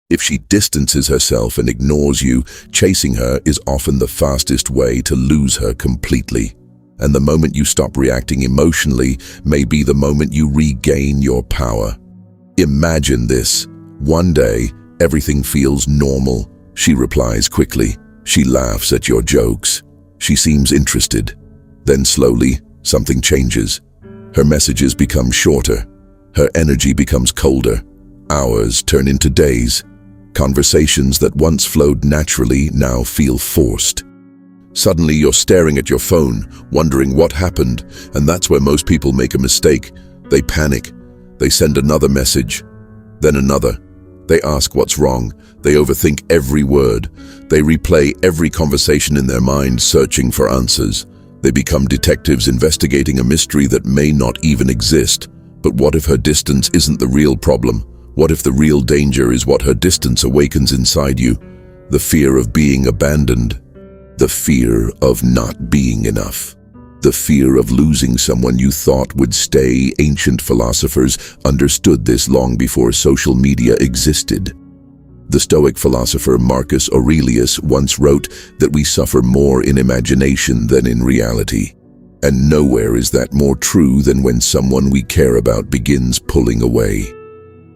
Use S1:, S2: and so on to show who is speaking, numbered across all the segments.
S1: If she distances herself and ignores you, chasing her is often the fastest way to lose her completely. And the moment you stop reacting emotionally may be the moment you regain your power. Imagine this. One day, everything feels normal. She replies quickly. She laughs at your jokes. She seems interested. Then slowly, something changes. Her messages become shorter. Her energy becomes colder. Hours turn into days. Conversations that once flowed naturally now feel forced. Suddenly you're staring at your phone, wondering what happened, and that's where most people make a mistake. They panic. They send another message, then another. They ask what's wrong. They overthink every word. They replay every conversation in their mind, searching for answers. They become detectives investigating a mystery that may not even exist. But what if her distance isn't the real problem? What if the real danger is what her distance awakens inside you? The fear of being abandoned. The fear of not being enough. The fear of losing someone you thought would stay. Ancient philosophers understood this long before social media existed. The Stoic philosopher Marcus Aurelius once wrote that we suffer more in imagination than in reality. And nowhere is that more true than when someone we care about begins pulling away.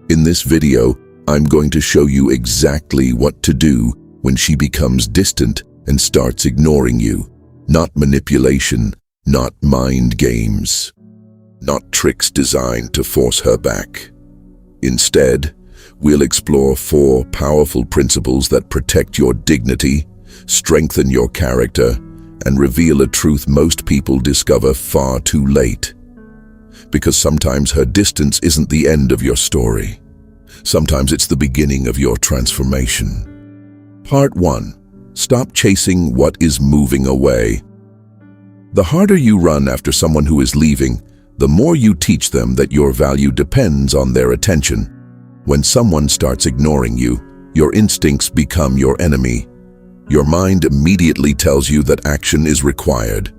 S1: In this video, I'm going to show you exactly what to do when she becomes distant and starts ignoring you. Not manipulation, not mind games, not tricks designed to force her back. Instead, we'll explore 4 powerful principles that protect your dignity, strengthen your character, and reveal a truth most people discover far too late. Because sometimes her distance isn't the end of your story. Sometimes it's the beginning of your transformation. Part 1. Stop chasing what is moving away. The harder you run after someone who is leaving, the more you teach them that your value depends on their attention. When someone starts ignoring you, your instincts become your enemy. Your mind immediately tells you that action is required.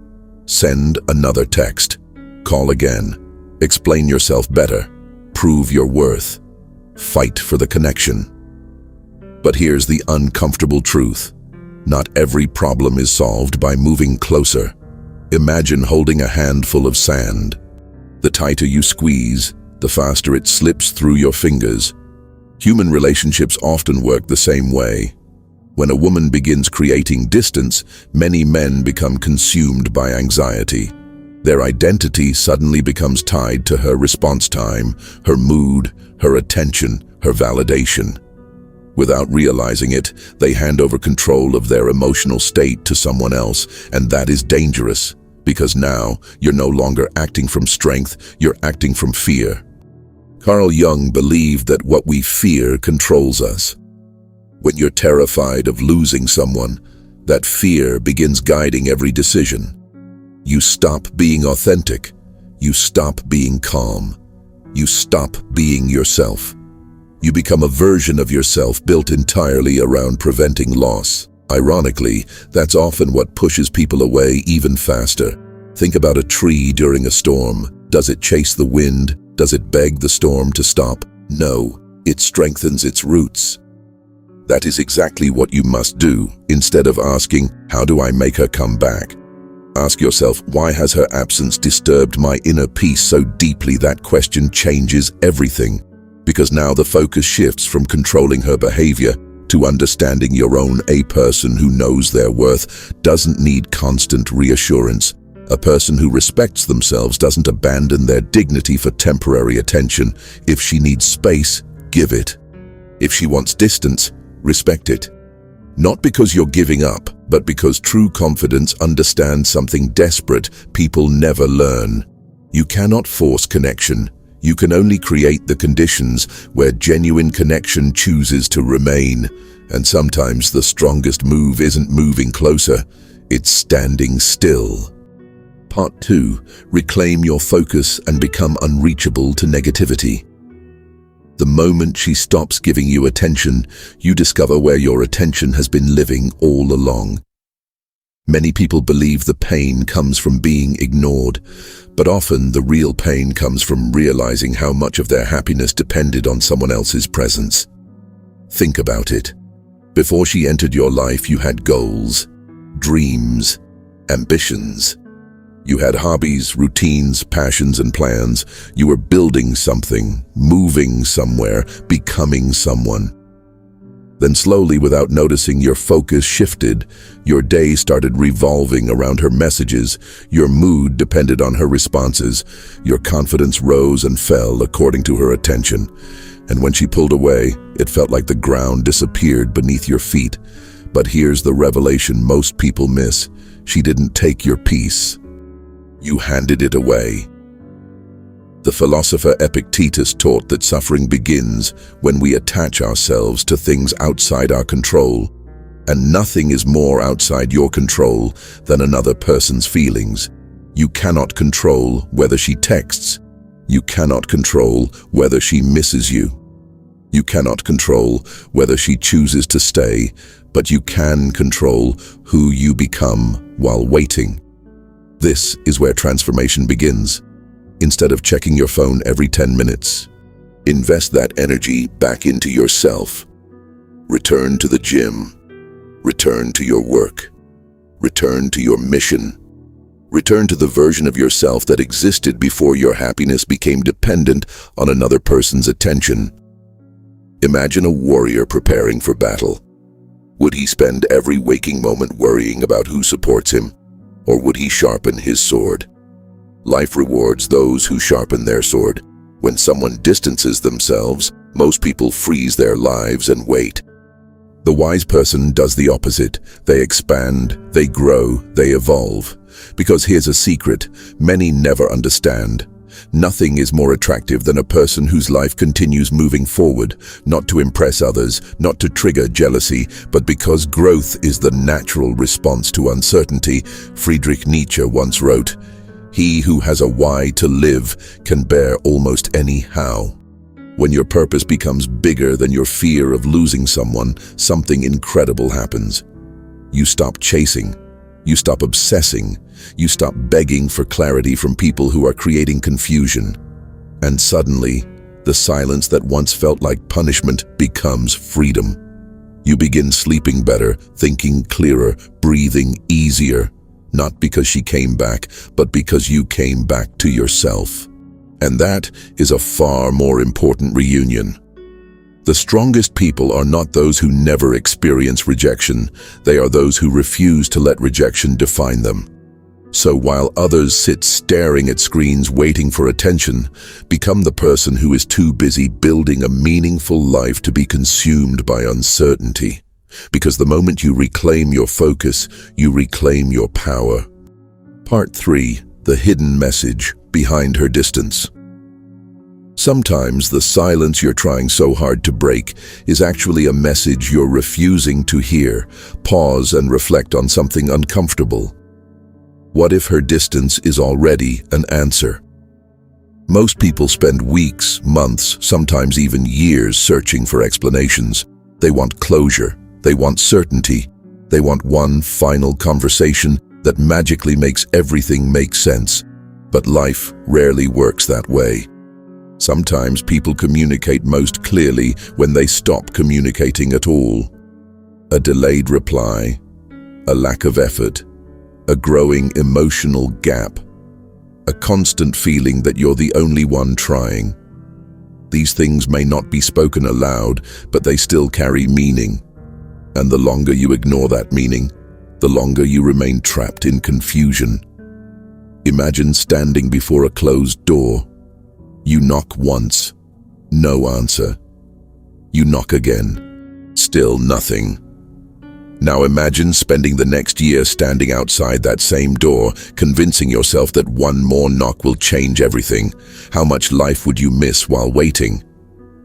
S1: Send another text. Call again. Explain yourself better. Prove your worth. Fight for the connection. But here's the uncomfortable truth. Not every problem is solved by moving closer. Imagine holding a handful of sand. The tighter you squeeze, the faster it slips through your fingers. Human relationships often work the same way. When a woman begins creating distance, many men become consumed by anxiety. Their identity suddenly becomes tied to her response time, her mood, her attention, her validation. Without realizing it, they hand over control of their emotional state to someone else, and that is dangerous, because now you're no longer acting from strength, you're acting from fear. Carl Jung believed that what we fear controls us. When you're terrified of losing someone, that fear begins guiding every decision. You stop being authentic. You stop being calm. You stop being yourself. You become a version of yourself built entirely around preventing loss. Ironically, that's often what pushes people away even faster. Think about a tree during a storm. Does it chase the wind? Does it beg the storm to stop? No, it strengthens its roots. That is exactly what you must do. Instead of asking, how do I make her come back? Ask yourself, why has her absence disturbed my inner peace so deeply? That question changes everything. Because now the focus shifts from controlling her behavior to understanding your own. A person who knows their worth doesn't need constant reassurance. A person who respects themselves doesn't abandon their dignity for temporary attention. If she needs space, give it. If she wants distance, respect it. Not because you're giving up, but because true confidence understands something desperate people never learn. You cannot force connection. You can only create the conditions where genuine connection chooses to remain. And sometimes the strongest move isn't moving closer, it's standing still. Part 2. Reclaim your focus and become unreachable to negativity. The moment she stops giving you attention, you discover where your attention has been living all along. Many people believe the pain comes from being ignored, but often the real pain comes from realizing how much of their happiness depended on someone else's presence. Think about it. Before she entered your life, you had goals, dreams, ambitions. You had hobbies, routines, passions, and plans. You were building something, moving somewhere, becoming someone. Then slowly, without noticing, your focus shifted. Your day started revolving around her messages. Your mood depended on her responses. Your confidence rose and fell according to her attention. And when she pulled away, it felt like the ground disappeared beneath your feet. But here's the revelation most people miss. She didn't take your peace. You handed it away. The philosopher Epictetus taught that suffering begins when we attach ourselves to things outside our control, and nothing is more outside your control than another person's feelings. You cannot control whether she texts. You cannot control whether she misses you. You cannot control whether she chooses to stay, but you can control who you become while waiting. This is where transformation begins. Instead of checking your phone every 10 minutes, invest that energy back into yourself. Return to the gym. Return to your work. Return to your mission. Return to the version of yourself that existed before your happiness became dependent on another person's attention. Imagine a warrior preparing for battle. Would he spend every waking moment worrying about who supports him, or would he sharpen his sword? Life rewards those who sharpen their sword. When someone distances themselves, most people freeze their lives and wait. The wise person does the opposite. They expand, they grow, they evolve. Because here's a secret many never understand. Nothing is more attractive than a person whose life continues moving forward, not to impress others, not to trigger jealousy, but because growth is the natural response to uncertainty. Friedrich Nietzsche once wrote, "He who has a why to live can bear almost any how." When your purpose becomes bigger than your fear of losing someone, something incredible happens. You stop chasing. You stop obsessing. You stop begging for clarity from people who are creating confusion. And suddenly, the silence that once felt like punishment becomes freedom. You begin sleeping better, thinking clearer, breathing easier. Not because she came back, but because you came back to yourself. And that is a far more important reunion. The strongest people are not those who never experience rejection. They are those who refuse to let rejection define them. So while others sit staring at screens waiting for attention, become the person who is too busy building a meaningful life to be consumed by uncertainty. Because the moment you reclaim your focus, you reclaim your power. Part 3. The hidden message behind her distance. Sometimes the silence you're trying so hard to break is actually a message you're refusing to hear. Pause and reflect on something uncomfortable. What if her distance is already an answer? Most people spend weeks, months, sometimes even years searching for explanations. They want closure. They want certainty. They want one final conversation that magically makes everything make sense. But life rarely works that way. Sometimes people communicate most clearly when they stop communicating at all. A delayed reply, a lack of effort, a growing emotional gap, a constant feeling that you're the only one trying. These things may not be spoken aloud, but they still carry meaning. And the longer you ignore that meaning, the longer you remain trapped in confusion. Imagine standing before a closed door. You knock once, no answer. You knock again, still nothing. Now imagine spending the next year standing outside that same door, convincing yourself that one more knock will change everything. How much life would you miss while waiting?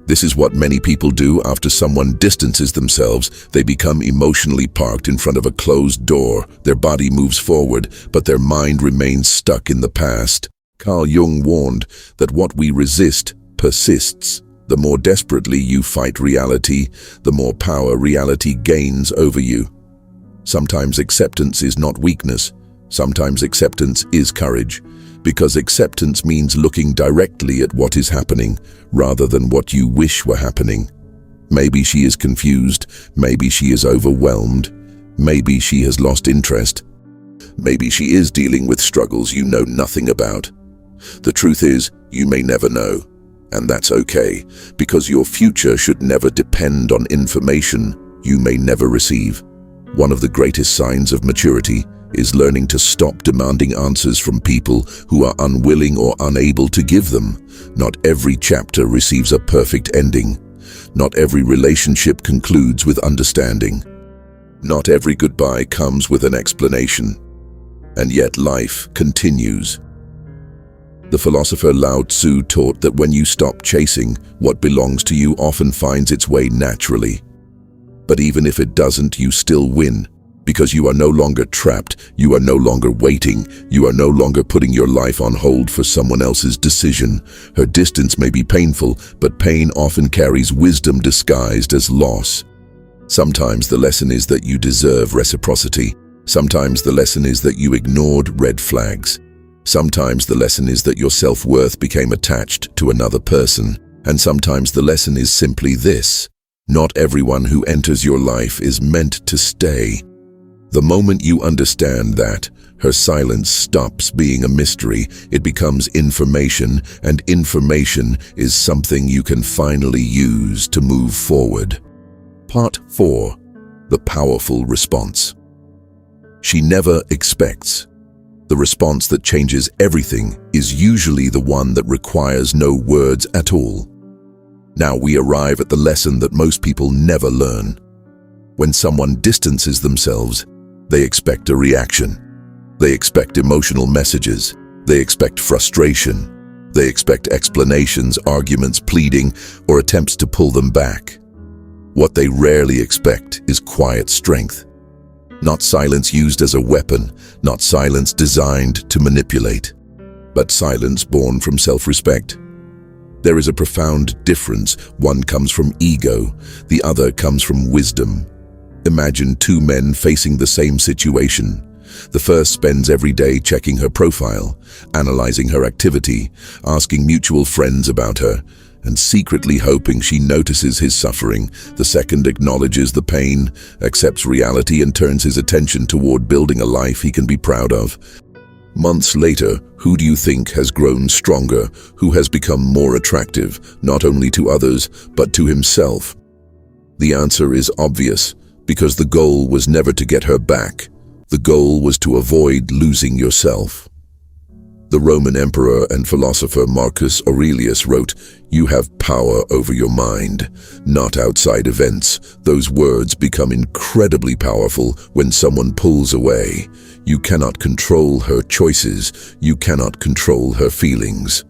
S1: This is what many people do after someone distances themselves. They become emotionally parked in front of a closed door. Their body moves forward, but their mind remains stuck in the past. Carl Jung warned that what we resist persists. The more desperately you fight reality, the more power reality gains over you. Sometimes acceptance is not weakness. Sometimes acceptance is courage. Because acceptance means looking directly at what is happening, rather than what you wish were happening. Maybe she is confused, maybe she is overwhelmed, maybe she has lost interest, maybe she is dealing with struggles you know nothing about. The truth is, you may never know, and that's okay, because your future should never depend on information you may never receive. One of the greatest signs of maturity is learning to stop demanding answers from people who are unwilling or unable to give them. Not every chapter receives a perfect ending. Not every relationship concludes with understanding. Not every goodbye comes with an explanation. And yet life continues. The philosopher Lao Tzu taught that when you stop chasing, what belongs to you often finds its way naturally. But even if it doesn't, you still win. Because you are no longer trapped, you are no longer waiting, you are no longer putting your life on hold for someone else's decision. Her distance may be painful, but pain often carries wisdom disguised as loss. Sometimes the lesson is that you deserve reciprocity. Sometimes the lesson is that you ignored red flags. Sometimes the lesson is that your self-worth became attached to another person. And sometimes the lesson is simply this: not everyone who enters your life is meant to stay. The moment you understand that, her silence stops being a mystery, it becomes information, and information is something you can finally use to move forward. Part 4. The powerful response. She never expects. The response that changes everything is usually the one that requires no words at all. Now we arrive at the lesson that most people never learn. When someone distances themselves, they expect a reaction. They expect emotional messages. They expect frustration. They expect explanations, arguments, pleading, or attempts to pull them back. What they rarely expect is quiet strength. Not silence used as a weapon, not silence designed to manipulate, but silence born from self-respect. There is a profound difference. One comes from ego, the other comes from wisdom. Imagine two men facing the same situation. The first spends every day checking her profile, analyzing her activity, asking mutual friends about her, and secretly hoping she notices his suffering. The second acknowledges the pain, accepts reality, and turns his attention toward building a life he can be proud of. Months later, who do you think has grown stronger? Who has become more attractive, not only to others, but to himself? The answer is obvious. Because the goal was never to get her back. The goal was to avoid losing yourself. The Roman emperor and philosopher Marcus Aurelius wrote, "You have power over your mind, not outside events." Those words become incredibly powerful when someone pulls away. You cannot control her choices. You cannot control her feelings.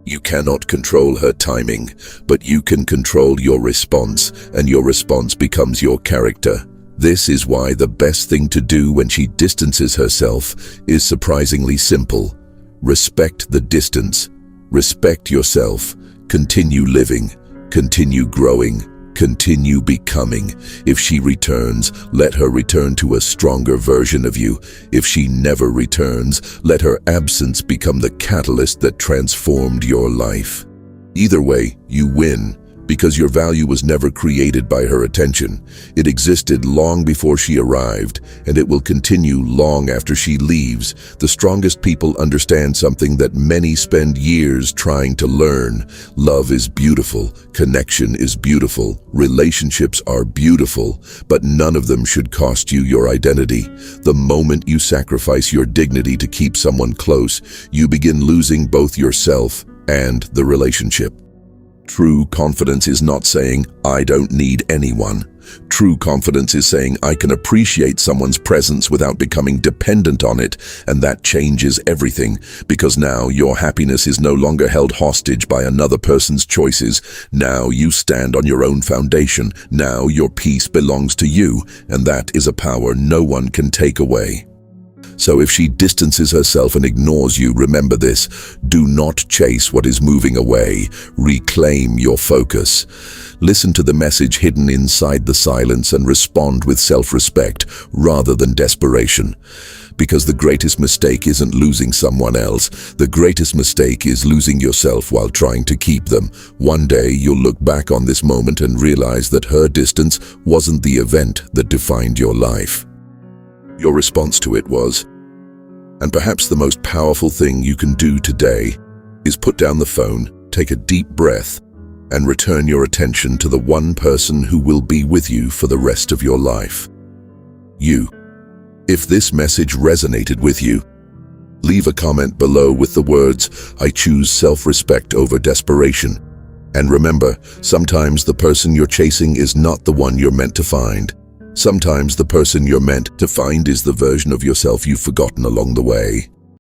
S1: You cannot control her timing, but you can control your response, and your response becomes your character. This is why the best thing to do when she distances herself is surprisingly simple. Respect the distance. Respect yourself. Continue living. Continue growing. Continue becoming. If she returns, let her return to a stronger version of you. If she never returns, let her absence become the catalyst that transformed your life. Either way, you win, because your value was never created by her attention. It existed long before she arrived, and it will continue long after she leaves. The strongest people understand something that many spend years trying to learn. Love is beautiful, connection is beautiful, relationships are beautiful, but none of them should cost you your identity. The moment you sacrifice your dignity to keep someone close, you begin losing both yourself and the relationship. True confidence is not saying, "I don't need anyone." True confidence is saying, "I can appreciate someone's presence without becoming dependent on it," and that changes everything, because now your happiness is no longer held hostage by another person's choices. Now you stand on your own foundation. Now your peace belongs to you, and that is a power no one can take away. So if she distances herself and ignores you, remember this: do not chase what is moving away. Reclaim your focus. Listen to the message hidden inside the silence and respond with self-respect rather than desperation. Because the greatest mistake isn't losing someone else. The greatest mistake is losing yourself while trying to keep them. One day you'll look back on this moment and realize that her distance wasn't the event that defined your life. Your response to it was. And perhaps the most powerful thing you can do today is put down the phone, take a deep breath, and return your attention to the one person who will be with you for the rest of your life. You. If this message resonated with you, leave a comment below with the words, "I choose self-respect over desperation." And remember, sometimes the person you're chasing is not the one you're meant to find. Sometimes the person you're meant to find is the version of yourself you've forgotten along the way.